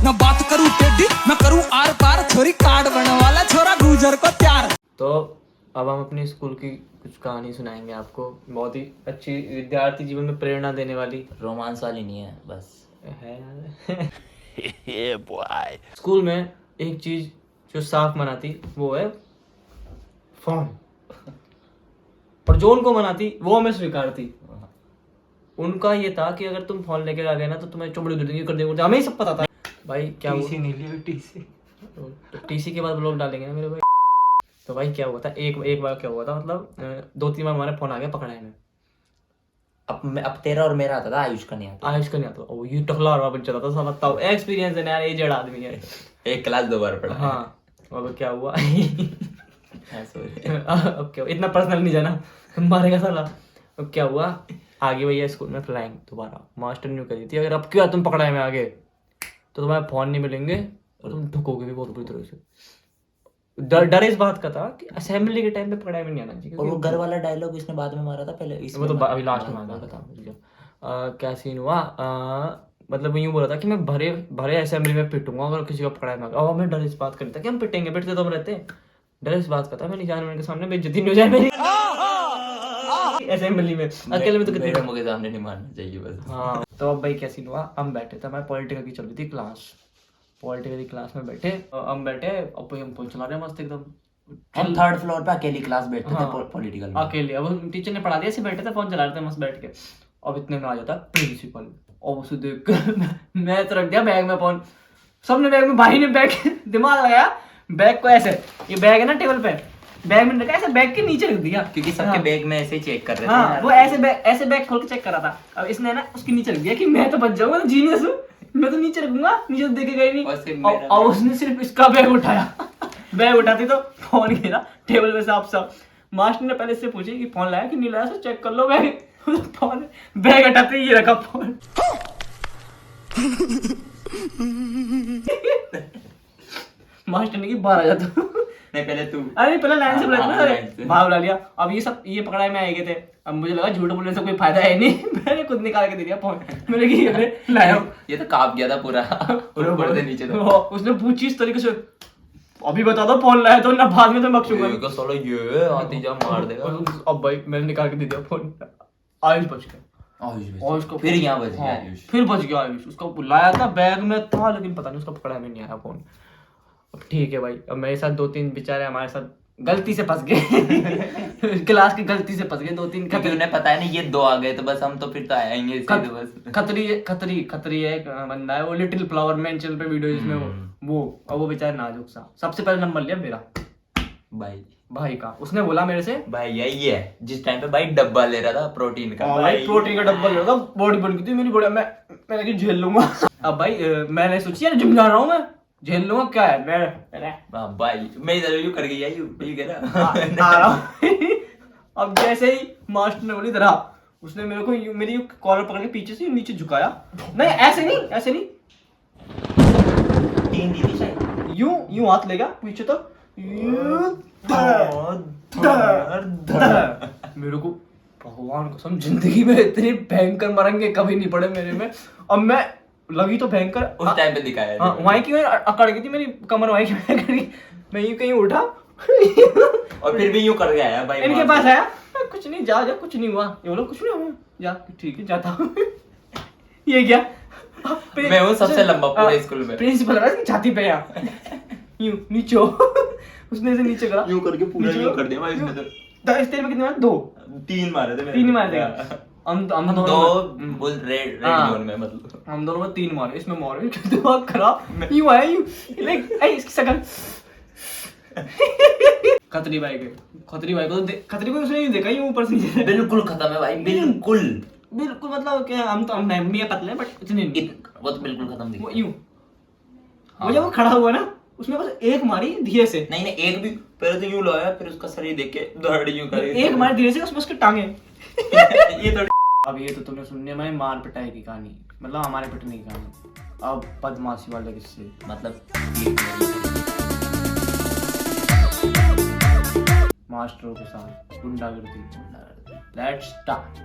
मैं बात करूं टेढ़ी, मैं करूं आर पार, छोरी कार्ड बनने वाला छोरा गुजर को प्यार। तो अब हम अपनी स्कूल की कुछ कहानी सुनाएंगे आपको, बहुत ही अच्छी विद्यार्थी जीवन में प्रेरणा देने वाली। रोमांस वाली नहीं है बस है स्कूल में एक चीज जो साफ मनाती वो है फोन, और जो उनको मनाती वो हमें स्वीकारती। उनका ये था कि अगर तुम फोन लेके आ गए ना तो तुम्हें चुमड़ी उधर कर देंगे, हमें ही सब पता था भाई। क्या टीसी नहीं लिया टीसी टीसी के बाद लोग डालेंगे ना मेरे भाई। तो भाई क्या हुआ था, एक बार क्या हुआ था, मतलब 2-3 बार हमारे फोन आ गया पकड़ाए में। अब तेरा और मेरा आता था, आयुष का नहीं आता। आयुष का नहीं आता, ओ ये टकला रहा बच्चा था सब बताओ, एक्सपीरियंस है ना यार, एजेड आदमी है। एक क्लास 2 बार पढ़ा। हाँ अब क्या हुआ सॉरी अब क्या, इतना पर्सनल नहीं जाना, मारेगा साला। अब क्या हुआ, आगे भैया स्कूल में फ्लाइंग दोबारा मास्टर ने कही थी, अगर अब क्या तुम पकड़ाए में आगे तो तुम्हारे फोन नहीं मिलेंगे और तुम ठुकोगे भी बहुत बुरी तरह से। डर इस बात का था कि असेंबली के टाइम पे पकड़ाई में नहीं आना चाहिए। और वो घर वाला डायलॉग इसने बाद में मारा था, पहले वो तो अभी लास्ट में मारा था। क्या सीन हुआ, मतलब यूँ बोला था कि मैं भरे असेंबली में पिटूंगा अगर किसी को पकड़ाई में। अब हमें डर इस बात का नहीं था कि हम पिटेंगे, पिटते तो हम रहते। डर इस बात का था मेरी जान के सामने बेइज्जती नहीं हो जाए मेरी असेंबली में, अकेले में तो कितनी मुझे सामने नहीं मारना चाहिए बस। हाँ तो अब भाई क्या सीन हुआ, हम बैठे थे, हमारे पॉलिटिकल की चल रही थी क्लास, पॉलिटिकल की क्लास में बैठे, हम बैठे अब भाई हम फोन चला रहे हैं मस्त एकदम। हम 3rd फ्लोर पे अकेली क्लास बैठते थे पॉलिटिकल में अकेले। अब टीचर ने पढ़ा दिया, ऐसे बैठे थे फोन चला रहे थे मस्त बैठ के। अब इतने में आ जाता प्रिंसिपल, और उसे देख कर मैं तो रख दिया बैग में फोन, सबने बैग में, भाई ने बैग दिमाग लगाया, बैग को ऐसे, ये बैग है ना टेबल पे, बैग में रखा, ऐसे बैग के नीचे रख दिया क्योंकि सबके बैग में ऐसे ही चेक कर रहे थे। हाँ वो ऐसे बैग खोल के चेक कर रहा था। अब इसने ना उसके नीचे रख दिया कि मैं तो बच जाऊंगा, तो जीनियस हूँ, मैं तो नीचे रखूंगा, नीचे तो देखेगा ही नहीं। और उसने सिर्फ इसका बैग उठाया बैग उठाती तो फोन गिरा टेबल पे साफ साफ। मास्टर ने पहले इससे पूछी कि फोन लाया कि नहीं लाया, चेक कर लो बैग। फोन बैग हटाते ही ये रखा फोन। मास्टर ने की बाहर आ जाता। नहीं पहले तू, अरे पहले लाइन से बुलाया ना, बाहर बुला लिया। अब ये पकड़ाई में आए गए थे, अब मुझे लगा झूठ बोलने से कोई फायदा है नहीं, मैंने खुद निकाल के दे दिया फोन। मैंने कि ये लाया, ये तो कांप गया था पूरा ऊपर से नीचे तक। उसने पूछी इस तरीके से, अभी बता दो फोन लाया तो ना, बाद में तो बख्शूंगा। ये साला ये आती जा मार देगा। अब भाई मैंने निकाल के दे दिया फोन। आयुष बच गया, आयुष को फिर यहाँ बच गया आयुष, फिर बच गया आयुष। उसको बुलाया था, बैग में था, लेकिन पता नहीं उसका पकड़ा में नहीं आया फोन। अब ठीक है भाई, अब मेरे साथ 2-3 बेचारे हमारे साथ गलती से फंस गए क्लास की गलती से फंस गए 2-3। क्योंकि उन्हें पता है नहीं ये 2 आ गए तो बस हम तो फिर तो आएंगे इससे तो बस। खतरी है एक बंदा है, वो लिटिल फ्लावर मैन चैनल पे वीडियो जिसमें वो और वो बेचारा नाजुक सा, सबसे पहले नंबर लिया मेरा भाई का। उसने बोला मेरे से, भाई यही है जिस टाइम पे भाई डब्बा ले रहा था प्रोटीन का, भाई प्रोटीन का डब्बा ले रहा था, बॉडी बन गई थी मेरी बॉडी, मैंने कि झेल लूंगा। अब भाई मैंने सोची यार जिम जा रहा हूँ मैं, झेल लूंगा क्या है मैं भाई मैं इधर यूं कर गई यू कह रहा आ रहा हूं। अब जैसे ही मास्टर ने बोली तरह, उसने मेरे को मेरी कॉलर पकड़ के पीछे से नीचे झुकाया। नहीं ऐसे नहीं 3 दी थी शायद, यूं हाथ लेगा पीछे तो मेरे को भगवान कसम जिंदगी में इतनी भयंकर मरेंगे कभी नहीं पड़े मेरे में। अब मैं लगी तो भयंकर उस टाइम पे दिखाया वहीं की मैं अकड़ गई थी, मेरी कमर वहीं की मैं यूं कहीं उठा और फिर भी यूं कर गया है भाई। इनके पास आया, कुछ नहीं जा कुछ नहीं हुआ, ये बोलो कुछ नहीं हुआ, जा ठीक है जाता हूँ। ये क्या, मैं हूँ सबसे लंबा पूरे स्कूल में। प्रिंसिपल है इसकी छाती पे यूं नीचे उसने ऐसे नीचे करा, यूं करके पूरा यूं कर दिया भाई इसने तो। इस तेल में कितने मारे, 2 3 मारे थे मैंने, 3 मारे थे हम दोनों 2 बुल रेड जोन में, मतलब हम दोनों में 3 मारे, इसमें मारे दिमाग खराब यूं आया यूं लाइक इसकी शक्ल। खतरी भाई को तो खतरी को उसने देखा यूं ऊपर से नीचे, बिल्कुल खत्म है भाई, बिल्कुल मतलब क्या, हम तो भी है पतले बट इतने वो तो बिल्कुल खत्म दिखा। वो यूं वो जब वो खड़ा हुआ ना, उसने बस एक मारी धीरे से, नहीं एक भी, पहले तो यूं लाया, फिर उसका शरीर देख के धड़ यूं करे, एक मारी धीरे से, उसमें उसके टांगे। ये तो अब ये तो तुमने सुनने में मार पिटाई की कहानी, मतलब हमारे पिटने की कहानी। अब बदमाशी वाले किस्से, मतलब मास्टरों के साथ गुंडागर्दी। Let's start.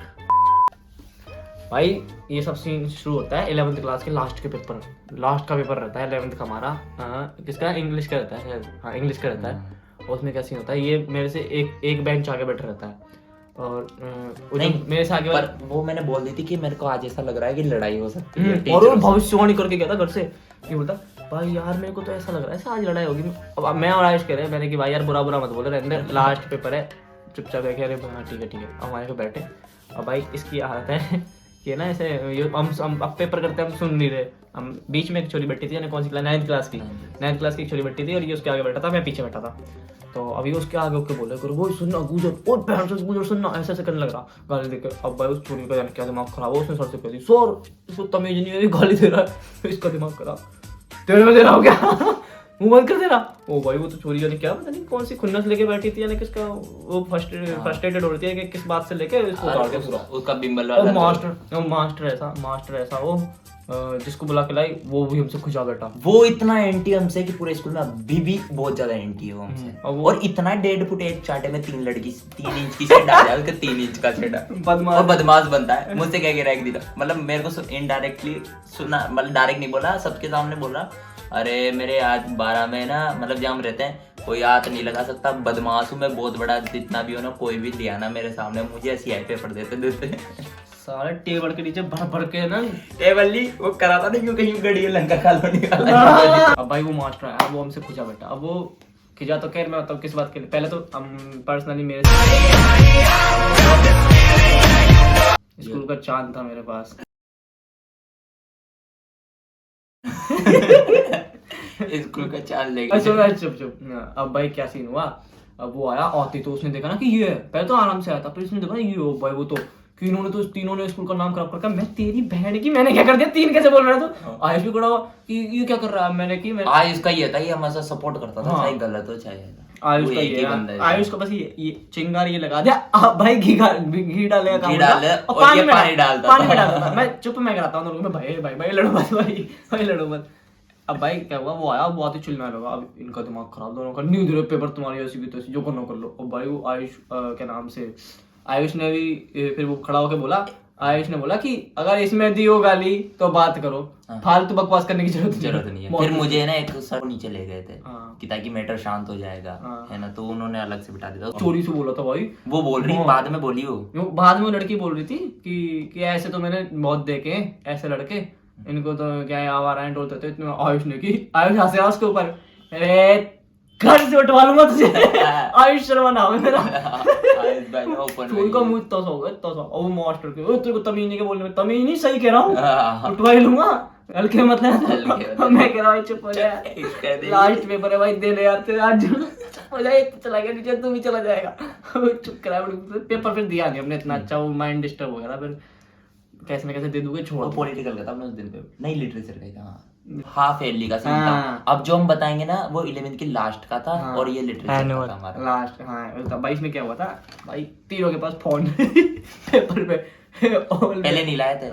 भाई ये सब सीन शुरू होता है 11th क्लास के लास्ट के पेपर, लास्ट का पेपर रहता है 11th का हमारा। किसका? इंग्लिश का रहता है। हाँ इंग्लिश का रहता है। और उसमें क्या सीन होता है, ये मेरे से एक बेंच आगे बैठा रहता है और नहीं मेरे से आगे पर वो मैंने बोल दी थी कि मेरे को आज ऐसा लग रहा है कि लड़ाई हो सकती है। और वो भविष्यवाणी करके गया था घर से। ये बोलता भाई यार मेरे को तो ऐसा लग रहा है आज लड़ाई होगी। अब मैं और आयुष कह रहे हैं, मैंने कि भाई यार बुरा बुरा मत बोले, रहने दे, लास्ट पेपर है, चुपचाप कह रहे हाँ ठीक है हमारे को बैठे। अब भाई इसकी आदत है कि ना ऐसे हम अब पेपर करते हैं, हम सुन नहीं रहे। हम बीच में एक छोरी बैठी थी, यानी कौन सी क्लास? 9th क्लास की। 9th क्लास की एक छोरी बैठी थी और ये उसके आगे बैठा था, मैं पीछे बैठा था। तो अभी उसके आगे होकर बोले करो वो सुनना गुजर और पैर से गुजर सुनना, ऐसे ऐसे करने लग रहा गाली देकर। अब भाई उस छोरी का क्या दिमाग खराब हो, उसने सर से कह दी सर इसको तमीज नहीं है, गाली दे रहा है, इसका दिमाग खराब, तेरे में दे रहा हो क्या? मुंह बंद कर दे रहा। ओ भाई वो तो छोरी जाने क्या पता नहीं कौन सी खुन्नस लेके बैठी थी, यानी किसका वो फ्रस्ट्रेटेड हो रही है कि किस बात से लेके इसको उतार दिया पूरा। उसका बिंबल और वाला मास्टर ऐसा वो जिसको बुला के लाई वो भी हमसे खुजा बैठा। वो इतना एंटी हमसे कि पूरे स्कूल में अभी भी बहुत ज्यादा एंटी है वो हमसे। और इतना 1.5 फुट एक चाटे में 3 लड़की 3 इंच की सेट आ जाए, उसका 3 इंच का सेट और बदमाश बनता है। मुझसे क्या कह रहा है एक दिन, मतलब मेरे को इनडायरेक्टली सुना, मतलब डायरेक्ट नहीं बोला, सबके सामने बोला अरे मेरे आज 12 में ना, मतलब जहाँ हम रहते हैं कोई हाथ नहीं लगा सकता, बदमाश हूँ मैं बहुत बड़ा, जितना भी हो ना कोई भी लिया ना मेरे सामने, मुझे ऐसी आई पेपर देते सारे टेबल के नीचे भर के ना टेबल ली वो कराता नहीं, क्यों कहीं गड़ी लंका खा लो निकाला। अब भाई वो मास्टर है, वो हमसे खुजा बैठा। अब वो खिजा तो खैर मैं बताऊँ किस बात के लिए। पहले तो हम पर्सनली मेरे स्कूल का चांद था मेरे पास। स्कूल का चांद लेके चुप। अब भाई क्या सीन हुआ, अब वो आया आती तो उसने देखा ना कि ये है, पहले तो आराम से आया था, फिर उसने देखा ना ये हो भाई वो तो कि इन्होंने तो तीनों ने स्कूल का नाम खराब कर रखा। मैं तेरी बहन की मैंने क्या कर दिया, 3 कैसे बोल रहा है तो? आयुष भी खड़ा हुआ कि ये क्या कर रहा है, मैंने की आयुष का ये था, ये हमारा सपोर्ट करता था, चाहे गलत हो चाहे आयुष का ये आयुष का बस ये चिंगारी ये लगा दिया भाई, घी डालेगा और पानी में डालता। मैं चुप मैं कराता हूँ मैं, भाई लड़ो मत, भाई लड़ो मत। अब भाई क्या हुआ, वो आया, वो आते चिल्लाने लगा, अब इनका दिमाग खराब, दोनों का न्यू दे पेपर तुम्हारी ऐसी की तैसी, जो करना कर लो। और भाई वो आयुष क्या नाम से आयुष ने भी फिर वो खड़ा होकर बोला, आयुष ने बोला कि अगर इसमें दी हो गाली तो बात करो, फालतू बकवास करने की जरूरत नहीं है। फिर मुझे ना एक सर नीचे ले गए थे कि ताकि मैटर शांत हो जाएगा, है ना, तो उन्होंने अलग से बिठा दिया। चोरी से बोला था भाई, वो बोल रही बाद में बोली, वो बाद में वो लड़की बोल रही थी कि ऐसे तो मैंने बहुत देखे ऐसे लड़के, इनको तो क्या आवारा हैं डोलते थे। इतने आयुष ने की, आयुष हंसे उसके ऊपर, अरे घर से उठवा लूंगा तुझे। आयुष शर्मा नाम है मेरा। चोरी का मुंह इतना सा होगा, इतना सा। और वो मास्टर के तेरे को तमीज नहीं के बोलने में, तमीज नहीं सही कह रहा हूँ, उठवा ही लूंगा, हल्के मतलब। मैं कह रहा हूँ चुप हो जा, लास्ट पेपर है भाई, दे ले यार तेरे आज हो जाए, चला गया नीचे, तू भी चला जाएगा। चुप करा पेपर, फिर दिया नहीं हमने इतना अच्छा, वो माइंड डिस्टर्ब हो गया था। फिर कैसे न कैसे दे दूंगे, छोड़। पॉलिटिकल का था उस दिन पे, नहीं लिटरेचर का था, हाफ ईयरली का सीन था। अब जो हम बताएंगे ना वो 11th की लास्ट का था, और ये लिटरेचर का था हमारा लास्ट। हाँ भाई इसमें क्या हुआ था भाई, तीनों के पास फोन पेपर पे पहले नहीं लाए थे,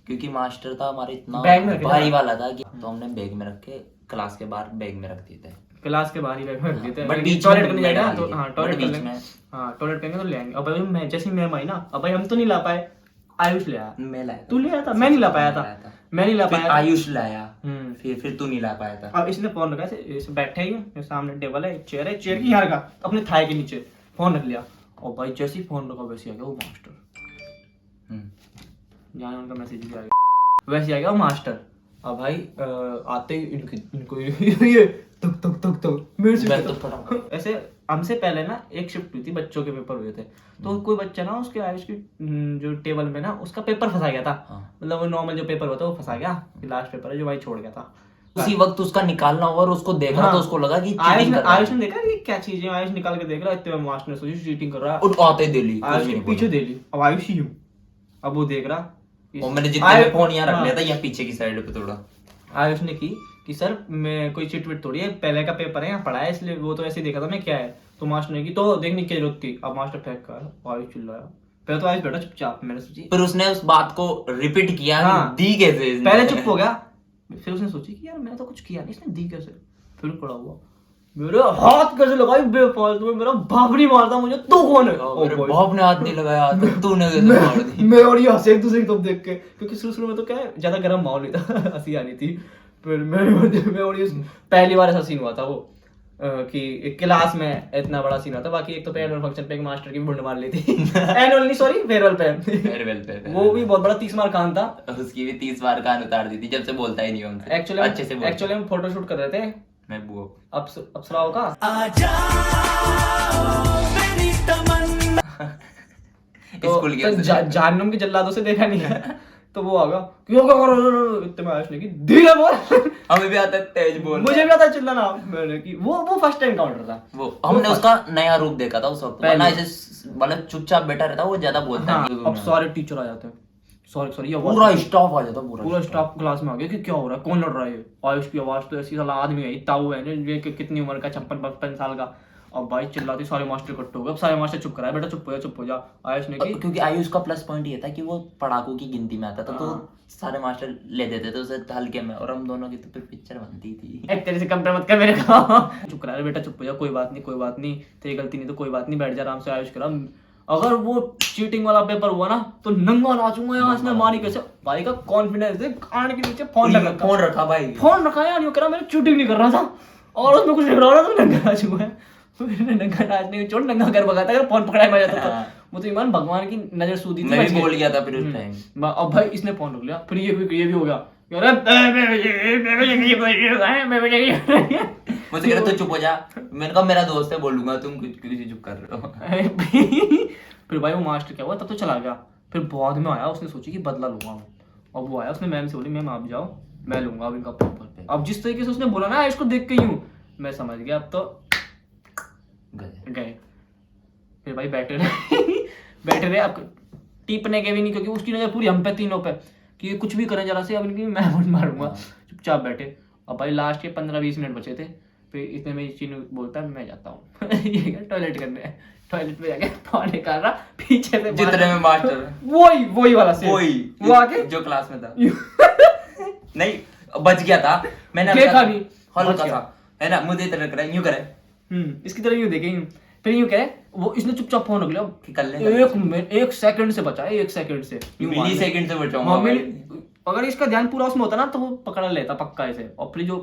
क्योंकि मास्टर था हमारे इतना भारी वाला था कि तो हमने बैग में रख के क्लास के बाहर बैग में रख दिए थे, क्लास के बाहर ही बैग में रख दिए थे। बट टॉयलेट करने जाएगा तो टॉयलेट करेंगे तो ले आएंगे। अब भाई मैं जैसे मैम आई ना, अब भाई हम तो नहीं ला पाए, आयुष ले आया, मैं लाया, तू ले आया था, मैं नहीं ला पाया था, मैं नहीं ला पाया, आयुष लाया, फिर तू नहीं ला पाया था। अब इसने फोन रखा, ऐसे बैठे ही सामने टेबल है, चेयर की यहाँ रखा, अपने थाई के नीचे फोन रख लिया। और भाई जैसे ही फोन रखा वैसे आ गया वो मास्टर, जाने उनका मैसेज भी आ गया, वैसे आ गया वो मास्टर। अब भाई आते ही इनको ये तुक तुक तुक तुक मेरे से ऐसे। हमसे पहले ना एक शिफ्ट हुई थी, बच्चों के पेपर हुए थे, तो कोई बच्चा ना उसके आयुष की जो टेबल में ना उसका पेपर फंसा गया था, मतलब वो नॉर्मल जो पेपर होता है वो फंसा गया, लास्ट पेपर है जो भाई छोड़ गया था। उसी वक्त उसका निकालना हुआ और उसको देखा तो उसको लगा कि आयुष ने देखा कि क्या चीज है, आयुष निकाल के देख रहा है, इतने मास्टर ने सोची चीटिंग कर रहा है, आते दे ली, आयुष के पीछे दे ली। अब आयुष ही हूँ, अब वो देख रहा, और मैंने जितने फोन यहाँ रख लिया था यहाँ पीछे की साइड पे थोड़ा। आयुष ने की कि सर मैं कोई चिट विट थोड़ी है, पहले का पेपर है यहाँ पढ़ा है, इसलिए वो तो ऐसे देखा था मैं क्या है, तो मास्टर ने की तो देखने की जरूरत थी। अब मास्टर फेंक कर आयुष चिल्लाया, पहले तो आयुष बैठा चुपचाप, मैंने सोची, फिर उसने उस बात को रिपीट किया, दी कैसे, पहले चुप हो गया, फिर उसने सोची कि यार मैंने तो कुछ किया नहीं, इसने दी कैसे, फिर खड़ा हुआ मेरे हाथ कैसे लगाई बेफालतू में, मेरा बाप नहीं मारता मुझे, तू कौन है? मेरे बाप ने हाथ नहीं लगाया तो तूने कैसे मार दी? मैं और ये हंसे एक दूसरे की तरफ देख के, क्योंकि शुरू में तो क्या है ज्यादा गर्म माहौल नहीं था, हंसी आ रही थी। फिर मैं और ये पहली बार ऐसा सीन हुआ था वो कि एक क्लास में इतना बड़ा सीन हुआ था। बाकी एक तो एनुअल फंक्शन पे एक मास्टर की भी भुंड मार ली थी, एनुअल नहीं सॉरी फेयरवेल पे वो भी बहुत बड़ा 30 मार कान था, उसकी भी 30 बार कान उतार दी थी जब से बोलता ही नहीं हमसे। एक्चुअली हम फोटो शूट कर रहे थे मैं वो अप्सराओं का, स्कूल के जहन्नुम के जल्लादों से देखा नहीं है तो वो आगा क्यों करो इतने में आयुष ने की धीरे बोल, हमें भी आता है तेज बोल, मुझे भी आता है चिल्लाना। मैंने की वो फर्स्ट टाइम काउंटर था, वो हमने उसका नया रूप देखा था उस वक्त, वरना ऐसे मतलब चुपचाप बैठा रहता वो ज्यादा बोलता नहीं। अब सारे टीचर आ जाते हैं, सॉरी ये पूरा स्टाफ आ जाता, पूरा स्टाफ क्लास में आ गया कि क्या हो रहा है, कौन लड़ रहा है? आयुष की आवाज तो ऐसी साला आदमी है, ताऊ है जो कितनी उम्र का 56-55 साल का। अब भाई चिल्लाती, सारे मास्टर इकट्ठे हो गए, अब सारे मास्टर चुप कराए, बेटा चुप हो जा। आयुष ने की, क्योंकि आयुष का प्लस पॉइंट ये था कि वो पढ़ाकू की गिनती में आता था, तो सारे मास्टर ले देते थे उसे हल्के में, और हम दोनों की तो फिर पिक्चर बनती थी। एक तेरे से कंपेयर मत कर मेरे को। चुप करा, बेटा चुप हो जा, कोई बात नहीं, तेरी गलती नहीं तो कोई बात नहीं, बैठ जा आराम से। आयुष करा, अगर वो चीटिंग वाला पेपर हुआ ना तो नंगा नाचूंगा यहाँ, इसने मारी कैसे। भाई का कॉन्फिडेंस है, कान के नीचे फोन रखा भाई, फोन रखा यार, यूं करा मैंने चीटिंग नहीं कर रहा था और उसमें कुछ नहीं रहा था, नंगा नाचूंगा। नंगा नाचने की चोट नंगा कर भगाता, अगर फोन पकड़ाया मैं जाता था। वो तो ईमान भगवान की नजर सूदी थी, मैं भी बोल गया था फिर उस टाइम। अब भाई इसने फोन रख लिया, फिर ये भी हो गया, मुझे कह रहा तू चुप हो जा, मैंने कहा मेरा दोस्त है बोलूंगा, तुम किसी चुप कर रहे हो। फिर भाई वो मास्टर क्या हुआ, तब तो चला गया। फिर बाद में आया, उसने सोची कि बदला लूंगा मैं। अब वो आया, उसने मैम से बोली मैम आप जाओ, मैं लूंगा अब इनका पेपर। अब जिस तरीके से उसने बोला ना इसको देख के यूं, मैं समझ गया अब तो गए। फिर भाई बैठे रहे, अब टीपने के भी नहीं, क्योंकि उसकी नजर पूरी हम पे, तीनों पे, कि कुछ भी करें जरा से, अब इनकी मैं मारूंगा। चुपचाप बैठे। अब भाई लास्ट के 15-20 मिनट बचे थे, फिर इतने में चीनू बोलता है मैं जाता हूँ ये क्या टॉयलेट करने, टॉयलेट में जाके फोन निकाल रहा, पीछे से जितने में मास्टर वही वाला से वो आके जो क्लास में था नहीं बच गया था, मैंने देखा नहीं, हल्का सा है ना, मुझे इतना करे यूं करे, इसकी तरह यूं देखे, फिर यूं कहे वो, इसने चुपचाप फोन रख लिया। एक सेकंड से बचा है, 1 सेकंड से, मिली सेकंड से बचाऊंगा। अगर इसका ध्यान पूरा उसमें होता ना तो वो पकड़ लेता पक्का ऐसे। और फिर जो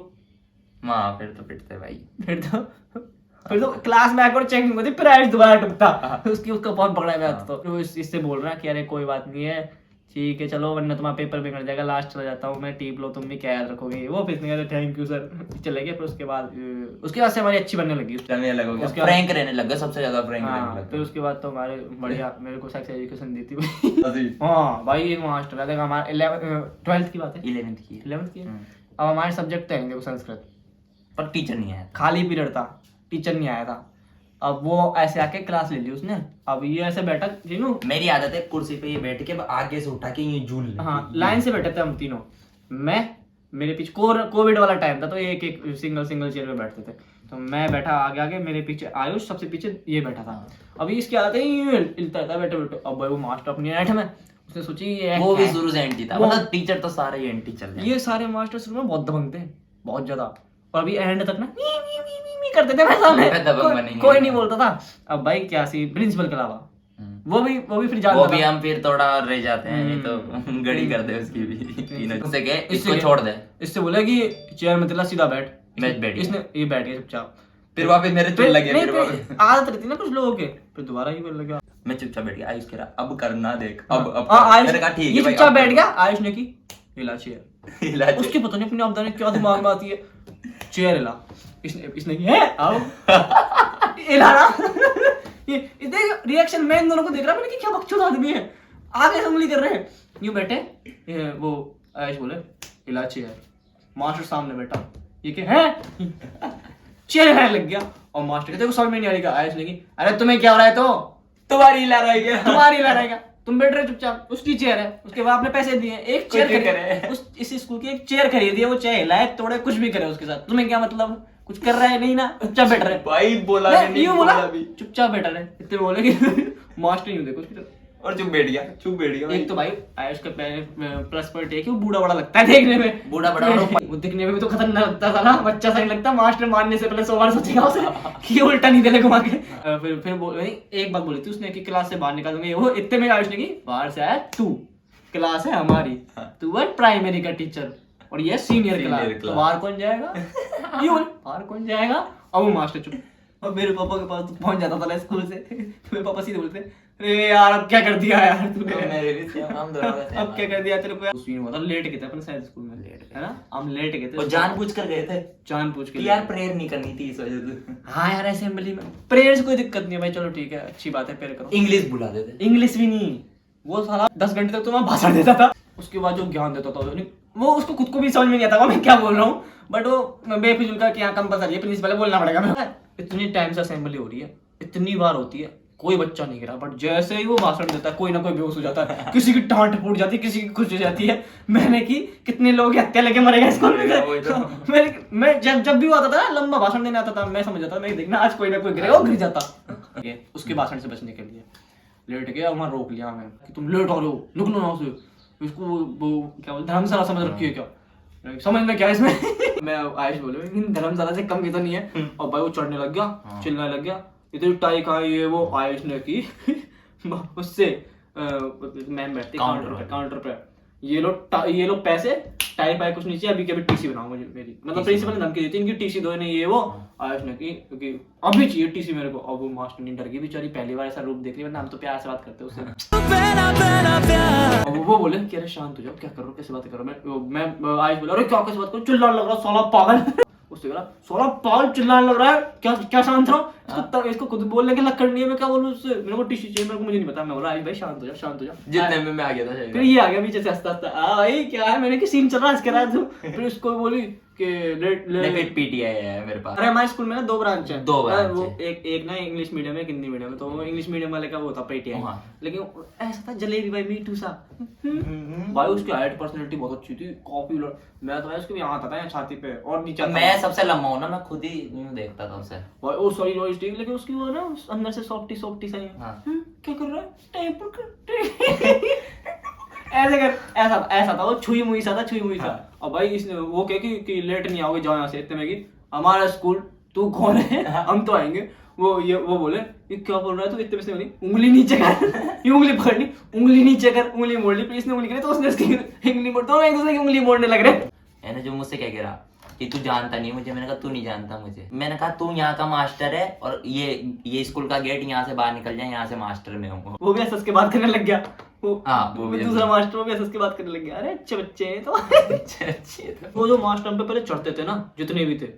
फिर तो पिटते भाई, फिर तो क्लास में आकर चेकिंग होती, फिर आयुष दोबारा टूटता, उसका फोन पकड़ा गया। तो इससे बोल रहा कि अरे कोई बात नहीं है, ठीक है चलो, वरना तुम्हारा पेपर बिगड़ जाएगा, लास्ट चला जाता हूँ मैं, टीप लो, तुम भी क्या याद रखोगे। वो फिर नहीं, थैंक यू सर, चले गए। फिर उसके बाद से हमारी अच्छी बनने लगी, फ्रैंक रहने लगा, सबसे ज्यादा फ्रैंक रहने लगा। फिर उसके बाद तो हमारे बढ़िया, मेरे को सेक्स एजुकेशन दी थी। हाँ भाई एक मास्टर है, हमारा 12th की बात है, 11th की। अब हमारे सब्जेक्ट थे देखो संस्कृत, पर टीचर नहीं आया, खाली पीरियड था, टीचर नहीं आया था। अब वो ऐसे आके क्लास ले ली उसने। अब ये ऐसे बैठा, जीनू मेरी आदत है कुर्सी पे ये बैठ के आगे से उठा के ये झूल ले। हाँ लाइन से बैठे थे हम तीनों, मैं मेरे पीछे कोविड वाला टाइम था तो एक सिंगल चेयर पे बैठते थे। तो मैं बैठा आगे, मेरे पीछे आयुष, सबसे पीछे ये बैठा था। अभी इसकी आदत है हिलता रहता बैठे। अब भाई वो मास्टर अपनी ऐठ में, उसने सोची वो भी शुरू से एंटी था, मतलब टीचर तो सारे एंटी चल रहे हैं। ये सारे मास्टर शुरू में बहुत दबंग थे, बहुत ज्यादा, और अभी एंड तक ना करते थे कोई नहीं बोलता था। अब भाई क्या सी प्रिंसिपल के अलावा वो भी फिर जानता, वो भी हम फिर थोड़ा रह जाते हैं, नहीं तो गड़ी कर दे उसकी भी। उससे कहे इसको छोड़ दे, इससे बोला कि चेयर में तिला सीधा बैठ, इसने ये बैठ गया चुपचाप। फिर वापस मेरे चुल लगे, फिर आदत रहती ना कुछ लोगों के, फिर दोबारा ही बोलने लगा। मैं चुपचाप बैठ गया, आयुष कह रहा अब करना देख, अब मैंने कहा ठीक है भाई, चुपचाप बैठ गया। आयुष ने की हिला चेयर, उसके पता नहीं अपने आपदा ने क्या दिमाग में आती है, चेयर हिला, इसने की है आओ हिला रहा। ये देख रिएक्शन, मैं इन दोनों को देख रहा, मैंने कि क्या बकचोद आदमी है, आगे असम्बली कर रहे हैं, यूं बैठे। वो आयुष बोले हिला चेयर, मास्टर सामने बैठा, ये क्या है चेयर हिलाने लग गया। और मास्टर कहते समझ में नहीं आ रही। आयुष ने की अरे तुम्हें क्या हो रहा है, तो तुम्हारी हिला रहेगा, तुम्हारी हिला रहेगा, तुम बैठ रहे चुपचाप, उसकी चेयर है, उसके बाद आपने पैसे दिए, एक चेयर इस स्कूल की एक चेयर खरीदी है, वो चाहे हिलाए तोड़े कुछ भी करे उसके साथ, तुम्हें क्या मतलब, कुछ कर रहा है नहीं ना, चुपचाप बैठ रहे भाई, बोला नहीं बोला चुपचाप बैठा रहे। इतने बोले कि मास्टर यूं देखो और चुप बैठ गया एक तो भाई आयुष का प्लस पॉइंट है कि वो बूढ़ा बड़ा लगता है देखने में, बूढ़ा बड़ा वो दिखने में भी तो खतरनाक लगता था ना, बच्चा सा ही लगता, मास्टर मारने से पहले 100 बार सोचेगा उसे कि ये उल्टा नहीं देने घुमा के। फिर एक बात बोली थी उसने कि क्लास से बाहर निकाल दूंगी, वो इतने में आयुष ने की बाहर से आया तू, क्लास है हमारी, तू है प्राइमरी का टीचर और ये सीनियर क्लास, तो बाहर कौन जाएगा, ये बोल बाहर कौन जाएगा, और वो मास्टर चुप। और मेरे पापा के पास तो पहुंच जाता था स्कूल से, तो मेरे पापा सीधे बोलते अरे यार अब क्या कर दिया यार तूने, अब क्या कर दिया तेरे को, उस दिन मतलब लेट गए थे अपन शायद स्कूल में, है ना, हम लेट गए थे और जानबूझ कर गए थे, जानबूझ के यार प्रेयर नहीं करनी थी इस वजह से। हाँ यार असेंबली में प्रेयर से कोई दिक्कत नहीं है भाई, चलो ठीक है अच्छी बात है प्रेयर करो, इंग्लिश बुला देते, इंग्लिश भी नहीं, वो साला 10 घंटे तक तो मैं भाषण देता था, उसके बाद जो ज्ञान देता था वो उसको खुद को भी समझ में नहीं आता मैं क्या बोल रहा हूँ, बट वो बेफिजुल का कि यहाँ कंपलसरी है प्रिंसिपल बोलना पड़ेगा। मैं इतनी टाइम से असेंबली हो रही है, इतनी बार होती है, कोई बच्चा नहीं गिरा, बट जैसे ही वो भाषण देता है कोई ना कोई बेहोश हो जाता है, किसी की टांट फूट जाती है, किसी की खुश हो जाती है। मैंने की कितने लोग की हत्या लेके मरेगा स्कूल में। मैं जब भी वो आता था लंबा भाषण देने आता था, मैं समझ जाता मैं देखना आज कोई ना कोई गिरेगा, वो गिर जाता। उसके भाषण से बचने के लिए लेट गया, वहां रोक लिया हमें कि तुम लेट हो रहे हो, निकलो यहाँ से, इसको वो क्या बोलते धर्मशाला समझ रखी है क्या, समझ में क्या इसमें। मैं आयुष बोले धर्मशाला से कम भी तो नहीं है, और भाई वो चढ़ने लग गया, चिल्लाने लग गया, इधर टाई कहाँ ये वो, आयुष ने की उससे मैम बैठती काउंटर पे, ये लो पैसे, टाई पाई कुछ नीचे, अभी टीसी बनाओ मुझे मेरी, मतलब प्रिंसिपल ने धमकी देती इनकी टीसी दो नहीं ये वो, आयुष ने की क्योंकि अभी चाहिए टीसी मेरे को। अब वो मास्टर नहीं डर गई बेचारी, पहली बार ऐसा रूप देख रही है, हम तो प्यार से बात करते उससे। वो बोले कि अरे शांत हो जाओ, क्या करो कैसे बात करो, मैं आयुष बोला अरे क्या कैसे बात करो, चिल्लाने लग रहा साला पागल, उससे बोला साला पागल चिल्लाने लग रहा है, क्या शांत रहो, इसको खुद बोलने के लक्कड़ नहीं है, मैं क्या बोलूं उससे, मेरे को टीसी चाहिए, मेरे को मुझे नहीं पता। मैं बोला आयुष भाई शांत हो जाओ। जितने में मैं आ गया था, फिर ये आ गया पीछे से हंसता हंसता, भाई क्या है, मैंने कि सीन चल रहा है इसके रात। फिर उसको बोली कि लेट पीटीआई है मेरे पास। अरे हमारे स्कूल में ना 2 ब्रांच है, वो है। एक ना इंग्लिश मीडियम है, हिंदी मीडियम है, तो इंग्लिश मीडियम वाले का वो था पीटीआई, लेकिन ऐसा था जलेबी भाई मीठू सा भाई, उसकी हाइट पर्सनालिटी बहुत अच्छी थी, काफी मैं तो उसके यहाँ आता था यहाँ छाती पे और नीचे, मैं सबसे लंबा हूँ ना, मैं खुद ही देखता था उसे भाई, ओ सॉरी नॉइस ठीक, लेकिन उसकी वो ना अंदर से सॉफ्टी सा है, क्या कर रहा है टाइप कर ऐसा था वो, छुई मुई सा था। और भाई इसने वो कह कि लेट नहीं आओगे, जाओ यहाँ से, इतने में कि हमारा स्कूल, तू कौन है, हम तो आएंगे। वो बोले ये क्या बोल रहा है तू, इतने में से बोली उंगली नीचे कर, ये उंगली पकड़नी, उंगली नीचे कर, उंगली मोड़ ली, फिर इसने उंगली करी तो उसने उसकी उंगली मोड़, तो एक दूसरे की उंगली मोड़ने लग रहे है ना। जो मुझसे क्या कह रहा कि तू जानता नहीं मुझे, मैंने कहा तू नहीं जानता मुझे, मैंने कहा तू यहाँ का मास्टर है और ये स्कूल का गेट, यहाँ से बाहर निकल जाए, यहाँ से मास्टर में हूँ। वो भी एसएस के बात करने लग गया, वो भी दूसरा मास्टर वो भी एसएस की बात करने लग गया। अरे अच्छे बच्चे हैं तो अच्छे वो जो मास्टर हम पे पहले चढ़ते थे ना, जितने भी थे,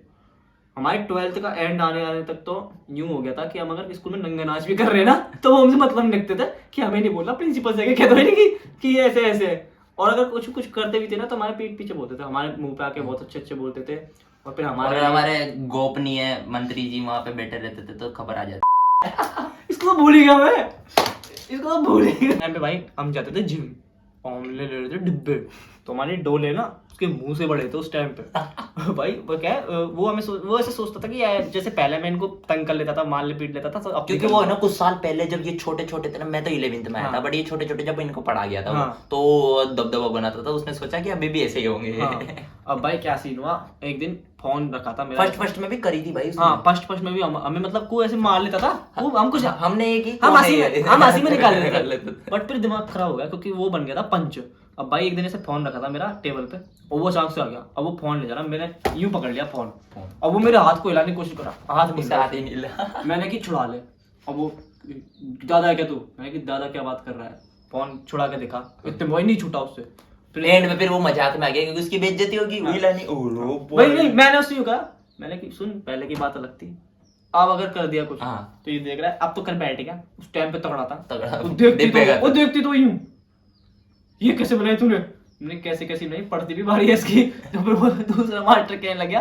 हमारे 12th का एंड आने तक तो यूं हो गया था कि हम अगर स्कूल में नंगे नाच भी कर रहे हैं ना, तो वो हमसे मतलब नहीं रखते थे कि हमें नहीं बोलना, प्रिंसिपल से कह दो कि ऐसे। और अगर कुछ करते भी थे ना, तो हमारे पीठ पीछे बोलते थे, हमारे मुंह पे आके बहुत अच्छे बोलते थे। और फिर हमारे गोपनीय मंत्री जी वहाँ पे बैठे रहते थे, तो खबर आ जाती। इसको तो भूल ही गया मैं, इसको तो भूल ही गया। भाई हम जाते थे जिम, ऑमलेट ले रहे थे डिब्बे, तो हमारे डोले ना उसके मुंह से बड़े थे उस टाइम पे। भाई वो क्या वो ऐसे सोचता था कि जैसे पहले मैं इनको तंग कर लेता था, मार ले पीट लेता था, क्योंकि वो है ना कुछ साल पहले जब ये छोटे थे ना, मैं तो 11th में आया था, बट ये छोटे जब इनको पढ़ा गया था, तो दबदबा बनाता था, उसने सोचा कि अभी भी ऐसे ही होंगे। अब भाई क्या सीन हुआ, एक दिन फोन रखा था मेरा, फर्स्ट में भी करी थी भाई, फर्स्ट में भी हमें मतलब को ऐसे मार लेता था वो, हम कुछ हमने एक हम हंसी में निकाल लेते थे, बट फिर दिमाग खराब हो गया क्योंकि वो बन गया था पंच। अब भाई एक दिन ऐसे फोन रखा था मेरा टेबल पे, और वो अचानक से आ गया, अब वो फोन ले जा रहा, मैंने यूं पकड़ लिया फोन, अब वो मेरे हाथ को हिलाने की कोशिश करा, हाथ ही नहीं हिला, मैंने की छुड़ा ले। अब वो दादा क्या तू, मैंने की दादा क्या बात कर रहा है, फोन छुड़ा के देखा, इतने वही नहीं छूटा उससे। एंड में फिर वो मजाक में आ गया क्योंकि उसकी बेइज्जती होगी, नहीं मैंने उससे कहा, मैंने की सुन पहले की बात अलग थी, अब अगर कर दिया कुछ तो ये देख रहा है, अब तो कर बैठेगा, उस टाइम पे तगड़ा था, देखती तो यूं ये कैसे बनाई तूने, मैंने कैसे नहीं पढ़ती भी बारी है इसकी। तो फिर वो दूसरा मास्टर कहने लग गया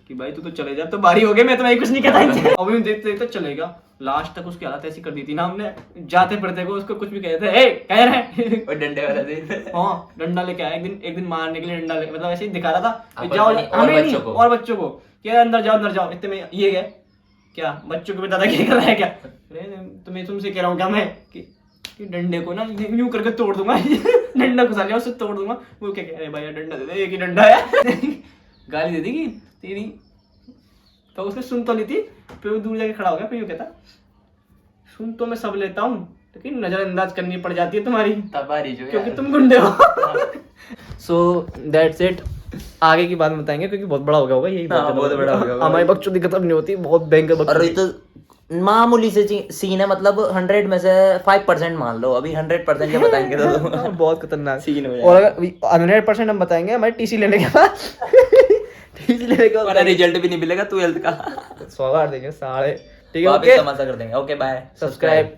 कि भाई तू तो चले जा, तो बारी हो गई, मैं तुम्हें कुछ नहीं कहता। अभी देखते चलेगा, लास्ट तक उसकी हालत ऐसी कर दी थी ना हमने, जाते पढ़ते को उसको कुछ भी कहते थे, कह रहे और डंडे वाला दे, हाँ डंडा लेके आया एक दिन मारने के लिए, डंडा मतलब ऐसे ही दिखा रहा था, जाओ और बच्चों को क्या अंदर जाओ, इतने में ये क्या बच्चों को भी दादा क्या कर रहा है क्या, तुम्हें तुमसे कह रहा हूँ क्या मैं कि कि डंडे को ना यूं करके तोड़ दूंगा डंडा घुसा लिया उससे तोड़ दूंगा। वो क्या कह रहे भाई डंडा दे दे, एक ही डंडा है गाली दे दी कि तेरी, तो उसने सुन तो ली थी। फिर वो दूर जाके खड़ा हो गया, फिर यूं कहता सुन तो मैं सब लेता हूँ लेकिन नजरअंदाज करनी पड़ जाती है तुम्हारी, क्योंकि तुम गुंडे हो। So that's it. आगे की बात बताएंगे क्योंकि बहुत बड़ा हो गया होगा, यही बहुत बड़ा हो गया। हमारी बकचोदी खत्म नहीं होती, बहुत भयंकर और बकचोदी। ये तो मामूली से सीन है, मतलब 100 में से 5% मान लो, अभी 100% क्या बताएंगे तो बहुत खतरनाक सीन हो और अगर 100% हम बताएंगे हमारे टीसी लेने के बाद टीसी लेने के बाद रिजल्ट भी नहीं मिलेगा 12th का। 100 देंगे साढ़े। ठीक है, वापस ओके तमाशा कर देंगे। Okay bye, subscribe.